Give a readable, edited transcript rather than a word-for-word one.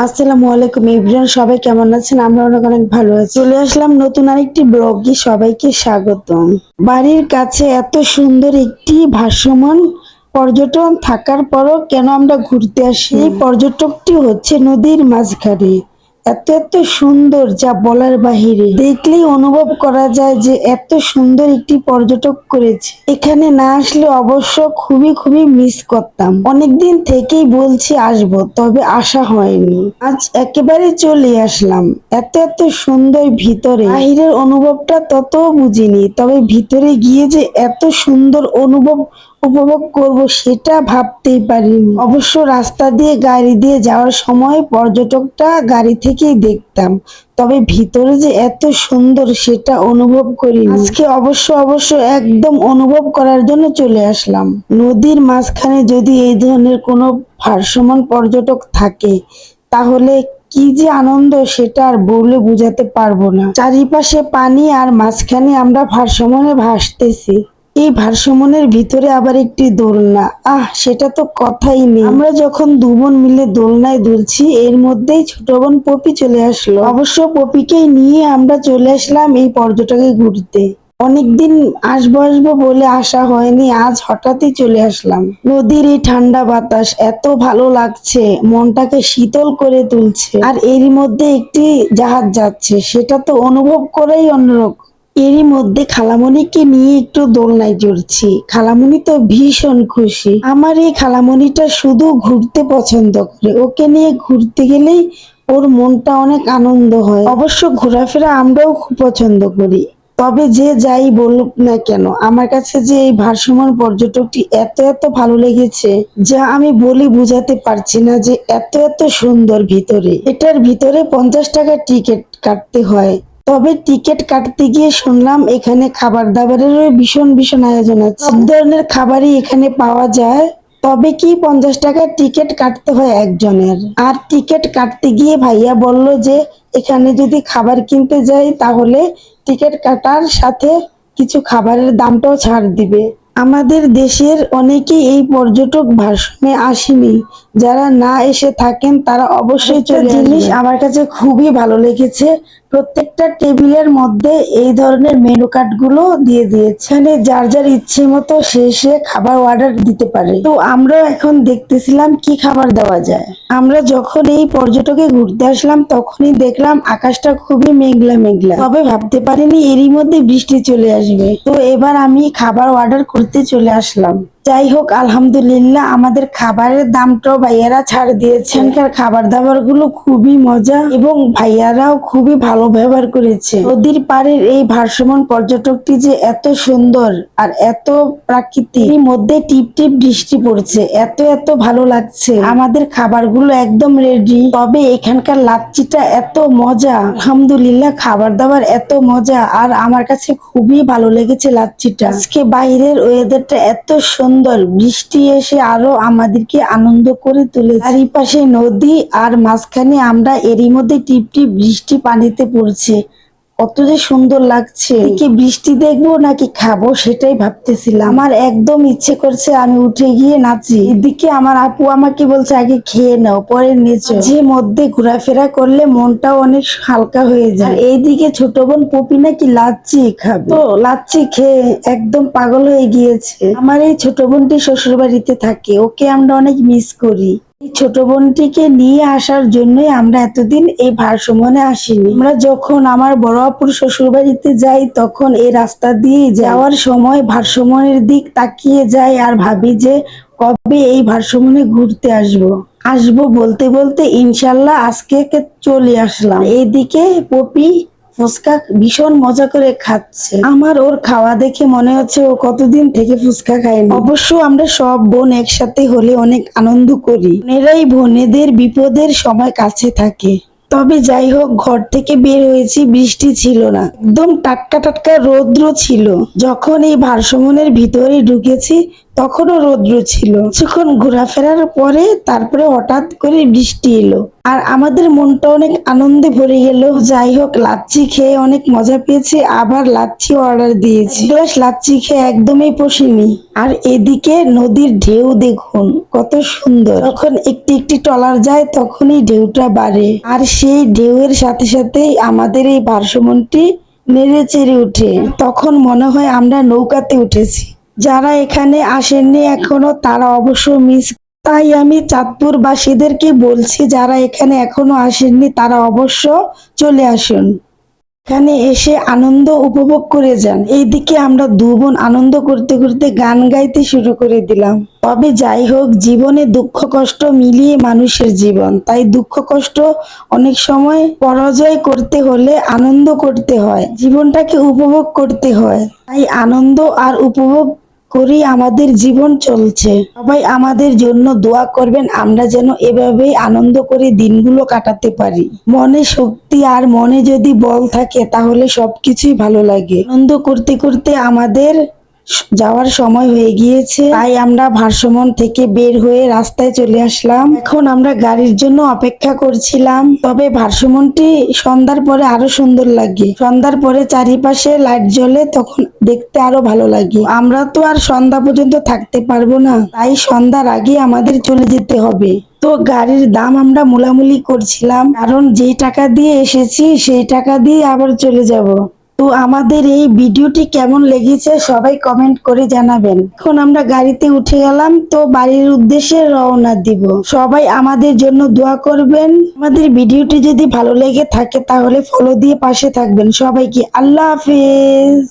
আসসালামু আলাইকুম এভরিওয়ান, সবাই কেমন আছেন? আমরা অনেক অনেক ভালো আছি। চলে আসলাম নতুন আরেকটি ব্লগে, সবাইকে স্বাগতম। বাড়ির কাছে এত সুন্দর একটি ভাসমান পর্যটন থাকার পরও কেন আমরা ঘুরতে আসি? এই পর্যটকটি হচ্ছে নদীর মাঝখানে, এত এত সুন্দর যা বলার বাহিরে। দেখলেই অনুভব করা যায় যে এত সুন্দর একটি পর্যটক করেছে। এখানে না আসলে অবশ্য খুবই খুবই মিস করতাম। অনেকদিন থেকেই বলছি আসবো, তবে আসা হয়নি। আজ একেবারে চলে আসলাম। এত এত সুন্দর ভিতরে, বাহিরের অনুভবটা তত বুঝিনি, তবে ভিতরে গিয়ে যে এত সুন্দর উপভোগ করব সেটা ভাবতেই পারিনি। অবশ্য রাস্তা দিয়ে গাড়ি দিয়ে যাওয়ার সময় পর্যটকটা গাড়ি থেকেই দেখতাম, তবে ভিতরে যে এত সুন্দর সেটা অনুভব করিনি। আজকে অবশ্য একদম অনুভব করার জন্য চলে আসলাম। নদীর মাঝখানে যদি এই ধরনের কোনো ভাসমান পর্যটক থাকে তাহলে কি যে আনন্দ, সেটা আর বলে বোঝাতে পারবো না। চারিপাশে পানি আর মাঝখানে আমরা ভাসমানে ভাসতেছি। এই ভারসাম্যের ভিতরে আবার একটি দোলনা, সেটা তো কথাই নেই। আমরা যখন দু বোন মিলে দোলনায় দুলছি, এর মধ্যেই ছোট বোন পপি চলে আসলো। অবশ্য পপিকেই নিয়ে আমরা চলে আসলাম এই পর্যটকে ঘুরতে। অনেকদিন আসবো আসবো বলে আসা হয়নি, আজ হঠাৎই চলে আসলাম। নদীর এই ঠান্ডা বাতাস এত ভালো লাগছে, মনটাকে শীতল করে তুলছে। আর এরই মধ্যে একটি জাহাজ যাচ্ছে, সেটা তো অনুভব করেই অন্যরকম। এরই মধ্যে খালামণিকে নিয়ে একটু দোলনায় চড়ছি। খালামণি তো ভীষণ খুশি। আমার এই খালামণিটা শুধু ঘুরতে পছন্দ করে, ওকে নিয়ে ঘুরতে গেলেই ওর মনটা অনেক আনন্দ হয়। অবশ্য ঘোরাফেরা আমরাও খুব পছন্দ করি। তবে যে যাই বলুক না কেন, আমার কাছে যে এই ভাসমান পর্যটকটি এত এত ভালো লেগেছে, যা আমি বলি বুঝাতে পারছি না, যে এত এত সুন্দর। ভিতরে, এটার ভিতরে 50 টাকা টিকিট কাটতে হয়। তবে টিকিট কাটতে গিয়ে শুনলাম এখানে খাবার দাবারেরও ভীষণ ভীষণ আয়োজন আছে। সব ধরনের খাবারই এখানে পাওয়া যায়। তবে কি 50 টাকার টিকিট কাটতে হয় একজনের। আর টিকিট কাটতে গিয়ে ভাইয়া বলল যে এখানে যদি খাবার কিনতে যাই তাহলে টিকিট কাটার সাথে কিছু খাবারের দামটাও ছাড় দিবে। আমাদের দেশের অনেকেই এই পর্যটক ভাষণে আসেনি, যারা না এসে থাকেন তারা অবশ্যই চলে আসবেন। জিনিস আমার কাছে খুবই ভালো লেগেছে, প্রত্যেকটা টেবিলের মধ্যে এই ধরনের মেনু কার্ড গুলো দিয়ে দিয়েছে। এখানে যার যার ইচ্ছে মতো সে খাবার অর্ডার দিতে পারে। তো আমরা এখন দেখতেছিলাম কি খাবার দেওয়া যায়। আমরা যখন এই পর্যটকে ঘুরতে আসলাম তখনই দেখলাম আকাশটা খুবই মেঘলা মেঘলা, তবে ভাবতে পারিনি এরই মধ্যে বৃষ্টি চলে আসবে। তো এবার আমি খাবার অর্ডার করতে চলে আসলাম। যাই হোক, আলহামদুলিল্লাহ আমাদের খাবারের দামটাও ভাইয়ারা ছাড় দিয়েছে। এখানকার খাবার দাবার গুলো খুবই মজা এবং ভাইয়ারাও খুবই ভালো ব্যবহার করেছে। নদীর পাড়ের এই ভাসমান পর্যটকটি যে এত সুন্দর আর এত প্রাকৃতিক, এর মধ্যে টিপ টিপ বৃষ্টি পড়ছে, এত এত ভালো লাগছে। আমাদের খাবারগুলো একদম রেডি। তবে এখানকার লাচ্ছিটা এত মজা, আলহামদুলিল্লাহ খাবার দাবার এত মজা, আর আমার কাছে খুবই ভালো লেগেছে লাচ্ছিটা। আজকে বাইরের ওয়েদারটা এত সুন্দর, বৃষ্টি এসে আরো আমাদেরকে আনন্দ করে তুলেছে। চারিপাশে নদী আর মাঝখানে আমরা, এরই মধ্যে টিপ টিপ বৃষ্টি পানিতে পড়ছে, কত যে সুন্দর লাগছে। কি বৃষ্টি দেখবো নাকি খাবো সেটাই ভাবতেছিলাম। আমার একদম ইচ্ছে করছে আমি উঠে গিয়ে নাচি। এদিকে আমার আপু আমাকে বলছে আগে খেয়ে নাও পরে নেচো। যে মধ্যে ঘোরাফেরা করলে মনটাও অনেক হালকা হয়ে যায়। এইদিকে ছোট বোন পপি নাকি লাচ্ছি খাবে, তো লাচ্ছি খেয়ে একদম পাগল হয়ে গিয়েছে। আমার এই ছোট বোনটি শ্বশুর বাড়িতে থাকে, ওকে আমরা অনেক মিস করি। এই ছোট বোনটিকে নিয়ে আসার জন্যই আমরা এতদিন এই ভারসম্যনে আসিনি। আমরা যখন আমার বড় আপুর শ্বশুর বাড়িতে যাই তখন এই রাস্তা দিয়ে যাওয়ার সময় ভারসম্যের দিক তাকিয়ে যাই আর ভাবি যে কবে এই ভারসম্যনে ঘুরতে আসবো বলতে বলতে ইনশাল্লাহ আজকে চলে আসলাম। এইদিকে পপি ফুচকা ভীষণ মজা করে খাচ্ছে। আমার ওর খাওয়া দেখে মনে হচ্ছে ও কতদিন থেকে ফুচকা খায়নি। অবশ্য আমরা সব বোন একসাথে হলে অনেক আনন্দ করি। বোনেরাই বোনেদের বিপদের সময় কাছে থাকে। তবে যাই হোক, ঘর থেকে বের হয়েছি, বৃষ্টি ছিল না, একদম টাটকা টাটকা রৌদ্র ছিল। যখন এই ভারসম্যের ভিতরে ঢুকেছি তখনও রৌদ্র ছিল। কিছুক্ষণ ঘোরাফেরার পরে তারপরে হঠাৎ করে বৃষ্টি এলো, আর আমাদের মনটা অনেক আনন্দে ভরে গেল। যাই হোক, লাচ্ছি খেয়ে অনেক মজা পেয়েছি, আবার লাচ্ছি অর্ডার দিয়েছি। এক গ্লাস লাচ্ছি খেয়ে একদমই পশিনি। আর এদিকে নদীর ঢেউ দেখুন কত সুন্দর। যখন একটি একটি ট্রলার যায় তখনই ঢেউটা বাড়ে, আর সেই ঢেউয়ের সাথে সাথেই আমাদের এই ভারসমনটি নেড়ে চেড়ে উঠে। তখন মনে হয় আমরা নৌকাতে উঠেছি। যারা এখানে আসেননি এখনো তারা অবশ্য মিস, তাই আমি চাঁদপুরবাসীদেরকে বলছি যারা এখানে এখনো আসেননি তারা অবশ্য চলে আসুন, এখানে এসে আনন্দ উপভোগ করে যান। এইদিকে আমরা দু বোন আনন্দ করতে করতে গান গাইতে শুরু করে দিলাম। তবে যাই হোক, জীবনে দুঃখ কষ্ট মিলিয়ে মানুষের জীবন, তাই দুঃখ কষ্ট অনেক সময় পরাজয় করতে হলে আনন্দ করতে হয়, জীবনটাকে উপভোগ করতে হয়। তাই আনন্দ আর উপভোগ করি আমাদের জীবন চলছে। সবাই আমাদের জন্য দোয়া করবেন, আমরা যেন এভাবেই আনন্দ করে দিনগুলো কাটাতে পারি। মনে শক্তি আর মনে যদি বল থাকে তাহলে সবকিছুই ভালো লাগে। আনন্দ করতে করতে আমাদের যাওয়ার সময় হয়ে গিয়েছে, তাই আমরা ভারসমন থেকে বের হয়ে রাস্তায় চলে আসলাম। এখন আমরা গাড়ির জন্য অপেক্ষা করছিলাম। তবে ভারসমনটি সন্ধ্যার পরে আরো সুন্দর লাগে। সন্ধ্যার পরে চারিপাশে লাইট জ্বলে, তখন দেখতে আরো ভালো লাগে। আমরা তো আর সন্ধ্যা পর্যন্ত থাকতে পারবো না, তাই সন্ধ্যার আগে আমাদের চলে যেতে হবে। তো গাড়ির দাম আমরা মোলামুলি করছিলাম, কারণ যেই টাকা দিয়ে এসেছি সেই টাকা দিয়ে আবার চলে যাব। তো আমাদের এই ভিডিওটি কেমন লেগেছে সবাই কমেন্ট করে জানাবেন। এখন আমরা গাড়িতে উঠে গেলাম, তো বাড়ির উদ্দেশ্যে রওনা দিব। সবাই আমাদের জন্য দোয়া করবেন। আমাদের ভিডিওটি যদি ভালো লেগে থাকে তাহলে ফলো দিয়ে পাশে থাকবেন। সবাইকে আল্লাহ হাফেজ।